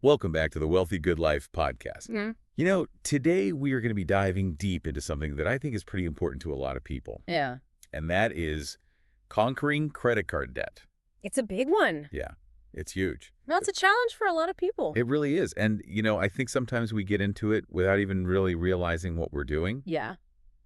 Welcome back to the Wealthy Good Life podcast. Today we are going to be diving deep into something that I think is pretty important to a lot of people, Yeah. and that is conquering credit card debt. It's a big one. Yeah, it's huge. No, it's a challenge for a lot of people. It really is. And, I think sometimes we get into it without even really realizing what we're doing. Yeah.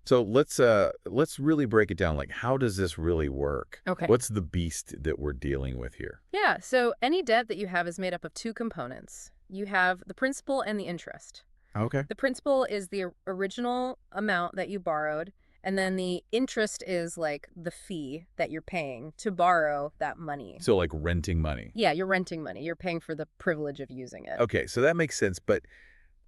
So let's really break it down. Like, how does this really work? Okay. What's the beast that we're dealing with here? Yeah. So any debt that you have is made up of two components. You have the principal and the interest. Okay. The principal is the original amount that you borrowed, and then the interest is like the fee that you're paying to borrow that money. So like renting money. Yeah, you're renting money. You're paying for the privilege of using it. Okay, so that makes sense. But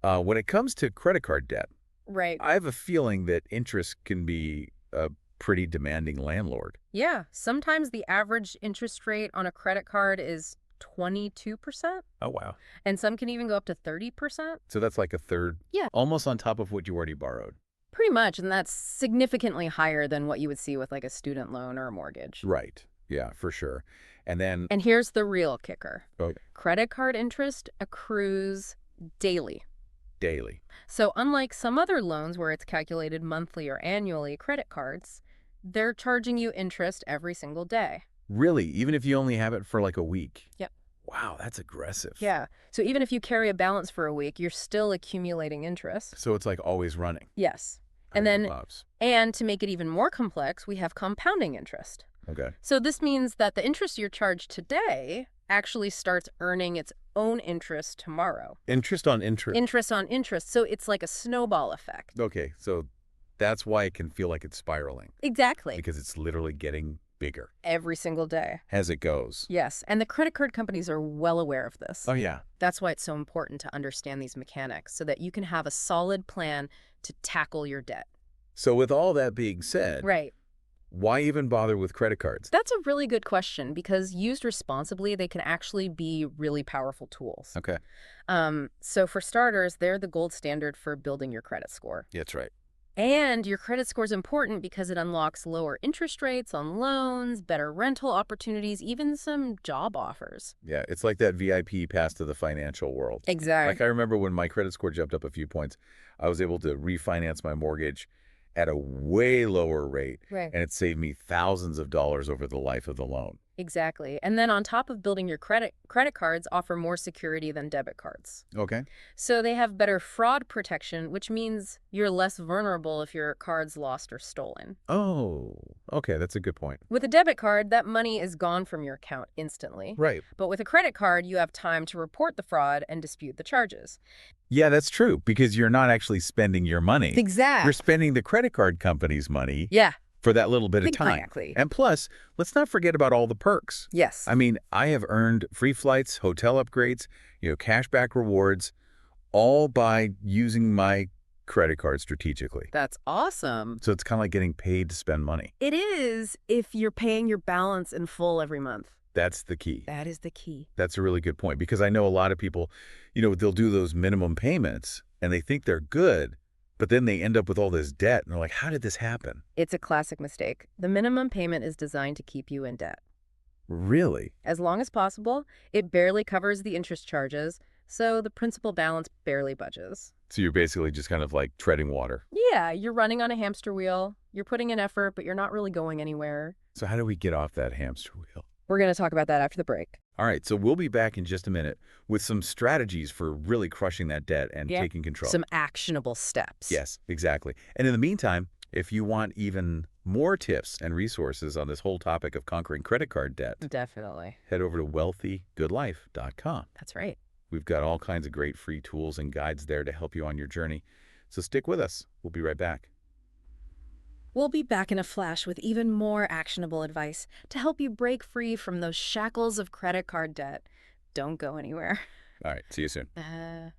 when it comes to credit card debt, Right. I have a feeling that interest can be a pretty demanding landlord. Yeah. Sometimes the average interest rate on a credit card is 22%, Oh, wow. and some can even go up to 30%. So that's like a third, Yeah. almost on top of what you already borrowed. Pretty much, and that's significantly higher than what you would see with like a student loan or a mortgage. Right. Yeah, for sure. And then, And here's the real kicker. oh, Credit card interest accrues daily. daily. So unlike some other loans where it's calculated monthly or annually, credit cards, they're charging you interest every single day. Really? Even if you only have it for like a week? Yep. Wow, that's aggressive. Yeah. So even if you carry a balance for a week, you're still accumulating interest. So it's like always running. Yes. And Holy then, loves. and to make it even more complex, we have compounding interest. Okay. So this means that the interest you're charged today actually starts earning its own interest tomorrow. Interest on interest. Interest on interest. So it's like a snowball effect. Okay, so that's why it can feel like it's spiraling. Exactly. Because it's literally getting bigger Every single day. as it goes. Yes. And the credit card companies are well aware of this. Oh, yeah. That's why it's so important to understand these mechanics so that you can have a solid plan to tackle your debt. So with all that being said, Right. why even bother with credit cards? That's a really good question because used responsibly, they can actually be really powerful tools. Okay. So for starters, they're the gold standard for building your credit score. Yeah, that's right. And your credit score is important because it unlocks lower interest rates on loans, better rental opportunities, even some job offers. Yeah, it's like that VIP pass to the financial world. Exactly. Like I remember when my credit score jumped up a few points, I was able to refinance my mortgage at a way lower rate, Right. and it saved me thousands of dollars over the life of the loan. Exactly. And then on top of building your credit cards offer more security than debit cards. Okay. So they have better fraud protection, which means you're less vulnerable if your card's lost or stolen. Oh, okay, that's a good point. With a debit card, that money is gone from your account instantly. Right. But with a credit card, you have time to report the fraud and dispute the charges. Yeah, that's true, because you're not actually spending your money. Exactly. You're spending the credit card company's money Yeah. for that little bit of time. Exactly. And plus, let's not forget about all the perks. Yes. I mean, I have earned free flights, hotel upgrades, cashback rewards, all by using my credit card strategically. That's awesome. So it's kind of like getting paid to spend money. It is if you're paying your balance in full every month. That's the key. That is the key. That's a really good point, because I know a lot of people, they'll do those minimum payments and they think they're good, but then they end up with all this debt and they're like, how did this happen? It's a classic mistake. The minimum payment is designed to keep you in debt. Really? As long as possible, it barely covers the interest charges, so the principal balance barely budges. So you're basically just kind of like treading water. Yeah, you're running on a hamster wheel. You're putting in effort, but you're not really going anywhere. So how do we get off that hamster wheel? We're going to talk about that after the break. All right, so we'll be back in just a minute with some strategies for really crushing that debt and taking control. Some actionable steps. Yes, exactly. And in the meantime, if you want even more tips and resources on this whole topic of conquering credit card debt, Definitely. head over to wealthygoodlife.com. That's right. We've got all kinds of great free tools and guides there to help you on your journey. So stick with us. We'll be right back. We'll be back in a flash with even more actionable advice to help you break free from those shackles of credit card debt. Don't go anywhere. All right, see you soon. Uh,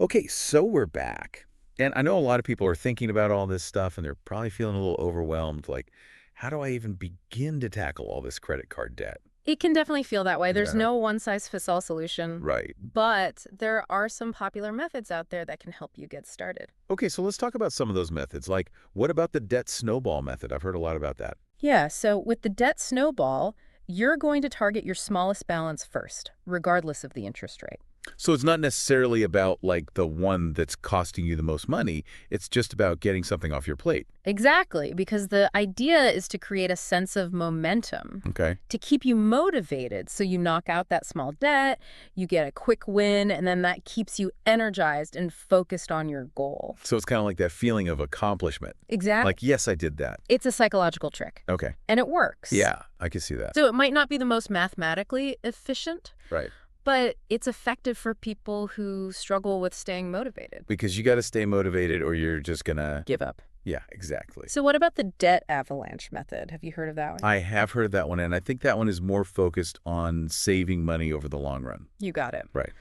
Okay, so we're back. And I know a lot of people are thinking about all this stuff and they're probably feeling a little overwhelmed. Like, how do I even begin to tackle all this credit card debt? It can definitely feel that way. There's Yeah. no one-size-fits-all solution. Right. But there are some popular methods out there that can help you get started. Okay, so let's talk about some of those methods. Like, what about the debt snowball method? I've heard a lot about that. Yeah, so with the debt snowball, you're going to target your smallest balance first, regardless of the interest rate. So it's not necessarily about like the one that's costing you the most money. It's just about getting something off your plate. Exactly, because the idea is to create a sense of momentum, Okay. to keep you motivated so you knock out that small debt, you get a quick win, and then that keeps you energized and focused on your goal. So it's kind of like that feeling of accomplishment. Exactly. Like, yes, I did that. It's a psychological trick, Okay. and it works. Yeah, I can see that. So it might not be the most mathematically efficient, Right. but it's effective for people who struggle with staying motivated. Because you got to stay motivated or you're just going to. Give up. Yeah, exactly. So what about the debt avalanche method? Have you heard of that one? I have heard of that one, and I think that one is more focused on saving money over the long run. You got it. Right.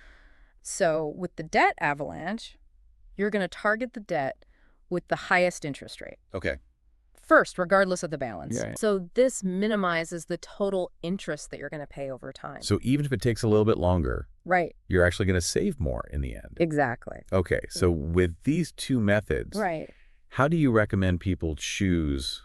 So with the debt avalanche, you're going to target the debt with the highest interest rate. Okay. First, regardless of the balance. Yeah. So this minimizes the total interest that you're going to pay over time. So even if it takes a little bit longer, Right. you're actually going to save more in the end. Exactly. Okay, so with these two methods, Right. how do you recommend people choose,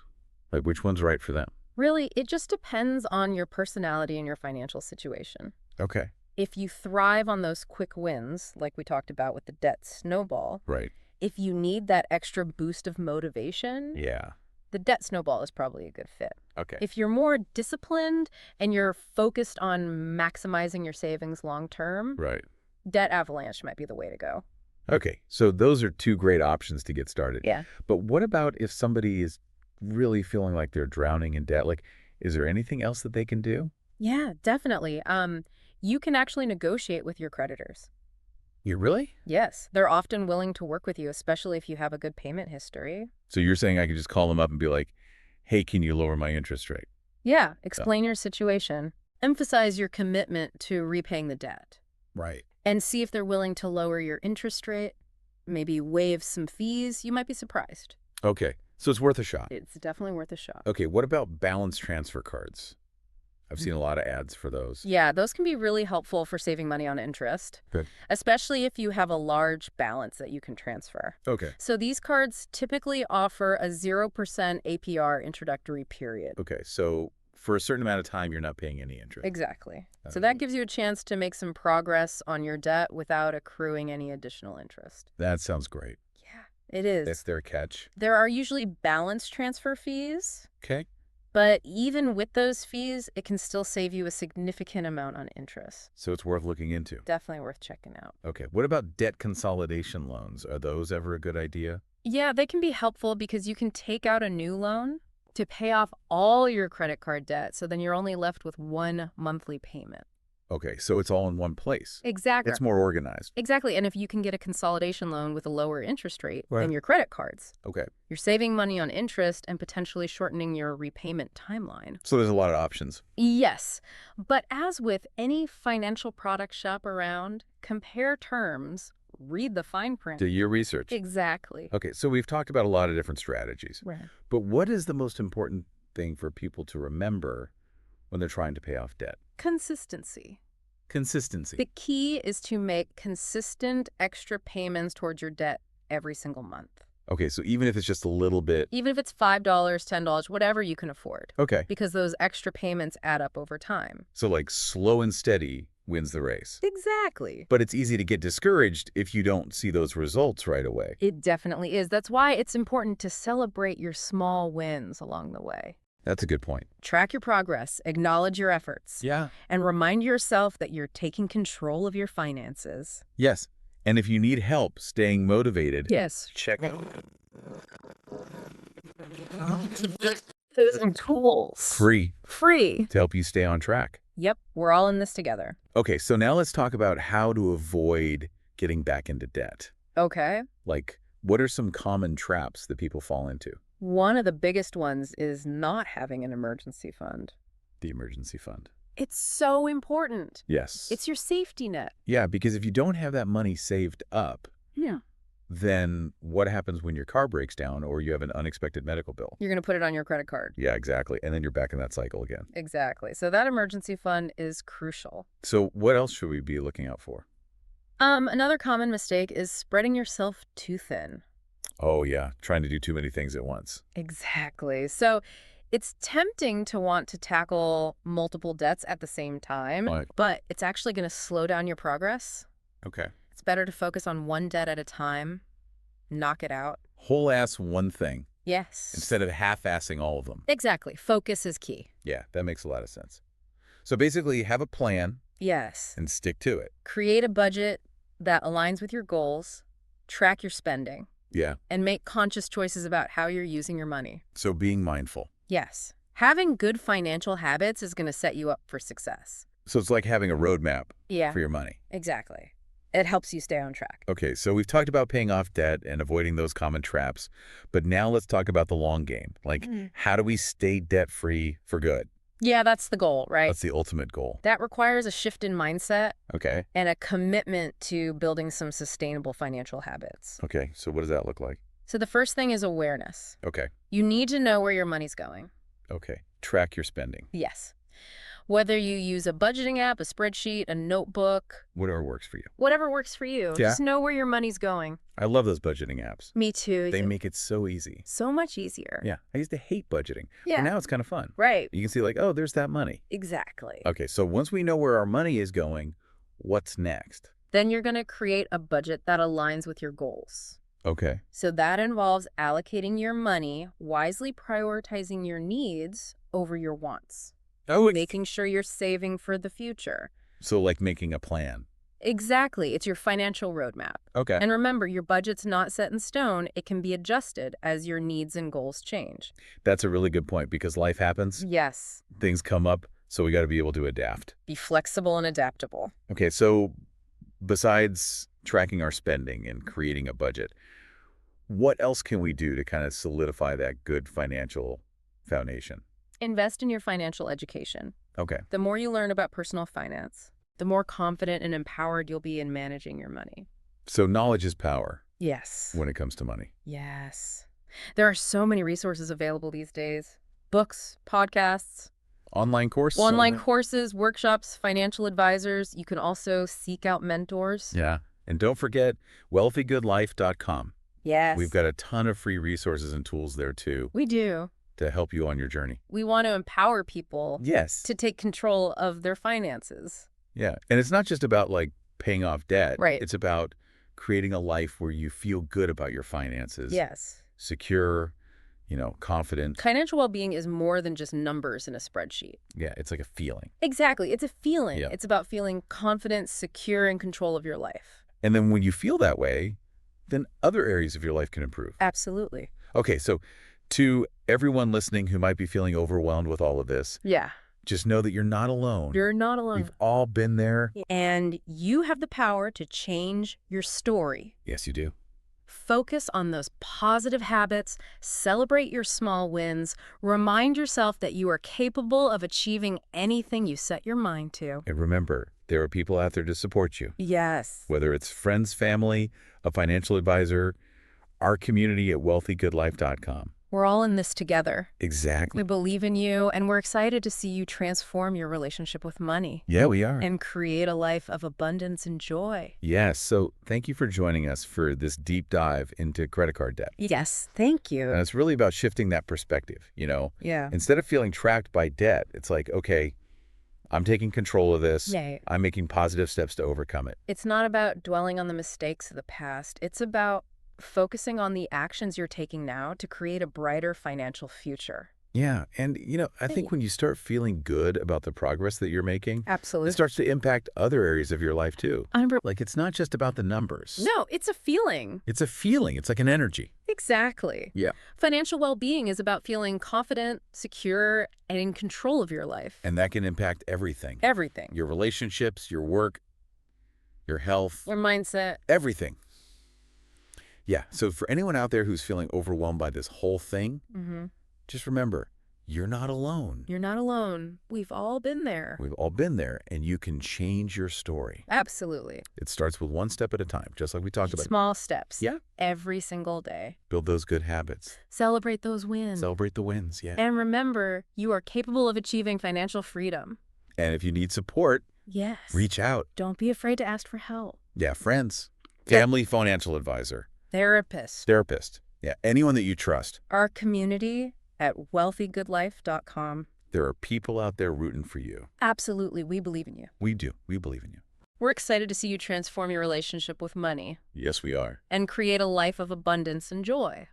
like which one's right for them? Really, it just depends on your personality and your financial situation. Okay. If you thrive on those quick wins, like we talked about with the debt snowball, Right. if you need that extra boost of motivation, Yeah. the debt snowball is probably a good fit. Okay. If you're more disciplined and you're focused on maximizing your savings long term, Right. debt avalanche might be the way to go. Okay, so those are two great options to get started. Yeah. But what about if somebody is really feeling like they're drowning in debt? Like, is there anything else that they can do? Yeah, definitely. You can actually negotiate with your creditors. You really? Yes, they're often willing to work with you, especially if you have a good payment history. So you're saying I could just call them up and be like, hey, can you lower my interest rate? Yeah, explain your situation. Emphasize your commitment to repaying the debt. Right. And see if they're willing to lower your interest rate, maybe waive some fees. You might be surprised. Okay, so it's worth a shot. It's definitely worth a shot. Okay, what about balance transfer cards? I've seen a lot of ads for those. Yeah, those can be really helpful for saving money on interest, Good. especially if you have a large balance that you can transfer. Okay. So these cards typically offer a 0% APR introductory period. Okay, so for a certain amount of time, you're not paying any interest. Exactly. So Okay. that gives you a chance to make some progress on your debt without accruing any additional interest. That sounds great. Yeah, it is. That's their catch. There are usually balance transfer fees, Okay. but even with those fees, it can still save you a significant amount on interest. So it's worth looking into. Definitely worth checking out. Okay, what about debt consolidation loans? Are those ever a good idea? Yeah, they can be helpful because you can take out a new loan to pay off all your credit card debt, so then you're only left with one monthly payment. Okay, so it's all in one place. Exactly. It's more organized. Exactly. And if you can get a consolidation loan with a lower interest rate Right. than your credit cards, Okay, you're saving money on interest and potentially shortening your repayment timeline. so there's a lot of options. Yes, but as with any financial product shop around, compare terms, read the fine print. Do your research. Exactly. Okay, so we've talked about a lot of different strategies, Right. but what is the most important thing for people to remember when they're trying to pay off debt? Consistency. Consistency. The key is to make consistent extra payments towards your debt every single month. Okay, so even if it's just a little bit. Even if it's $5, $10, whatever you can afford. Okay, Because those extra payments add up over time. so like slow and steady wins the race. Exactly. But it's easy to get discouraged if you don't see those results right away. It definitely is. That's why it's important to celebrate your small wins along the way. That's a good point. Track your progress, acknowledge your efforts, Yeah. and remind yourself that you're taking control of your finances. Yes. And if you need help staying motivated, Yes. check Those are tools. free Free. to help you stay on track. Yep, we're all in this together. Okay, so now let's talk about how to avoid getting back into debt. Okay. Like, what are some common traps that people fall into? One of the biggest ones is not having an emergency fund. The emergency fund. It's so important. Yes. It's your safety net. Yeah, because if you don't have that money saved up, Yeah. then what happens when your car breaks down or you have an unexpected medical bill? You're going to put it on your credit card. Yeah, exactly. And then you're back in that cycle again. Exactly. So that emergency fund is crucial. So what else should we be looking out for? Another common mistake is spreading yourself too thin. Oh, yeah. Trying to do too many things at once. Exactly. So it's tempting to want to tackle multiple debts at the same time, Right. but it's actually going to slow down your progress. Okay. It's better to focus on one debt at a time, knock it out. Whole ass one thing Yes. instead of half-assing all of them. Exactly. Focus is key. Yeah, that makes a lot of sense. So basically, have a plan Yes. and stick to it. Create a budget that aligns with your goals, track your spending, Yeah. and make conscious choices about how you're using your money. So being mindful. Yes. Having good financial habits is going to set you up for success. So it's like having a roadmap Yeah, for your money. exactly. It helps you stay on track. Okay, so we've talked about paying off debt and avoiding those common traps, but now let's talk about the long game. Like, how do we stay debt-free for good? Yeah, that's the goal, right? That's the ultimate goal. That requires a shift in mindset Okay. and a commitment to building some sustainable financial habits. Okay, so what does that look like? So the first thing is awareness. Okay. You need to know where your money's going. Okay. Track your spending. Yes. Whether you use a budgeting app, a spreadsheet, a notebook, Whatever works for you. whatever works for you, Yeah. just know where your money's going. I love those budgeting apps. Me too. They make it so easy. so much easier. Yeah, I used to hate budgeting. Yeah. But now it's kind of fun. Right. You can see like, oh, there's that money. Exactly. Okay, so once we know where our money is going, what's next? Then you're going to create a budget that aligns with your goals. Okay. So that involves allocating your money, wisely prioritizing your needs over your wants, Oh, making sure you're saving for the future. so like making a plan. Exactly. It's your financial roadmap. Okay. And remember, your budget's not set in stone. It can be adjusted as your needs and goals change. That's a really good point because life happens, Yes. things come up, so we got to be able to adapt. Be flexible and adaptable. Okay, so besides tracking our spending and creating a budget, what else can we do to kind of solidify that good financial foundation? Invest in your financial education. Okay. The more you learn about personal finance, the more confident and empowered you'll be in managing your money. So knowledge is power Yes. when it comes to money. Yes. There are so many resources available these days. Books, podcasts, Online course? online courses, workshops, financial advisors. You can also seek out mentors. Yeah. And don't forget wealthygoodlife.com. Yes. We've got a ton of free resources and tools there too We do. to help you on your journey. We want to empower people Yes. to take control of their finances. Yeah. And it's not just about like paying off debt. Right. It's about creating a life where you feel good about your finances. Yes. Secure, confident. Financial well-being is more than just numbers in a spreadsheet. Yeah. It's like a feeling. Exactly. It's a feeling. Yeah. It's about feeling confident, secure, in control of your life. And then when you feel that way, then other areas of your life can improve. Absolutely. Okay. So to everyone listening who might be feeling overwhelmed with all of this, Yeah. just know that you're not alone. You're not alone. We've all been there. And you have the power to change your story. Yes, you do. Focus on those positive habits, celebrate your small wins, remind yourself that you are capable of achieving anything you set your mind to. And remember, there are people out there to support you, Yes. whether it's friends, family, a financial advisor, our community at wealthygoodlife.com. We're all in this together. Exactly. We believe in you, and we're excited to see you transform your relationship with money Yeah, we are. and create a life of abundance and joy. Yes. So thank you for joining us for this deep dive into credit card debt. Yes, thank you. And it's really about shifting that perspective, Yeah. Instead of feeling trapped by debt, it's like, okay, I'm taking control of this. Right. I'm making positive steps to overcome it. It's not about dwelling on the mistakes of the past. It's about focusing on the actions you're taking now to create a brighter financial future. Yeah. And, I think when you start feeling good about the progress that you're making, Absolutely. it starts to impact other areas of your life too. I'm Like, it's not just about the numbers. No, it's a feeling. It's a feeling. It's like an energy. Exactly. Yeah. Financial well-being is about feeling confident, secure, and in control of your life. And that can impact everything. Everything. Your relationships, your work, your health, Your mindset. everything. Yeah. So for anyone out there who's feeling overwhelmed by this whole thing, just remember, you're not alone. You're not alone. We've all been there. We've all been there, and you can change your story. Absolutely. It starts with one step at a time, just like we talked about. Small steps. Yeah. Every single day. Build those good habits. Celebrate those wins. Celebrate the wins. Yeah. And remember, you are capable of achieving financial freedom. And if you need support, Yes. reach out. Don't be afraid to ask for help. Yeah, friends, family financial advisor, Therapist. therapist. Yeah, anyone that you trust. Our community at wealthygoodlife.com. There are people out there rooting for you. Absolutely. We believe in you. We do. We believe in you. We're excited to see you transform your relationship with money Yes, we are. and create a life of abundance and joy.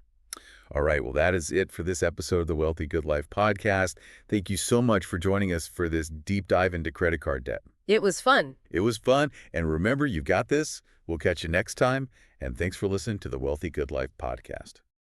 All right, well, that is it for this episode of the Wealthy Good Life podcast. Thank you so much for joining us for this deep dive into credit card debt. It was fun. It was fun, and remember, you've got this. We'll catch you next time, and thanks for listening to the Wealthy Good Life podcast.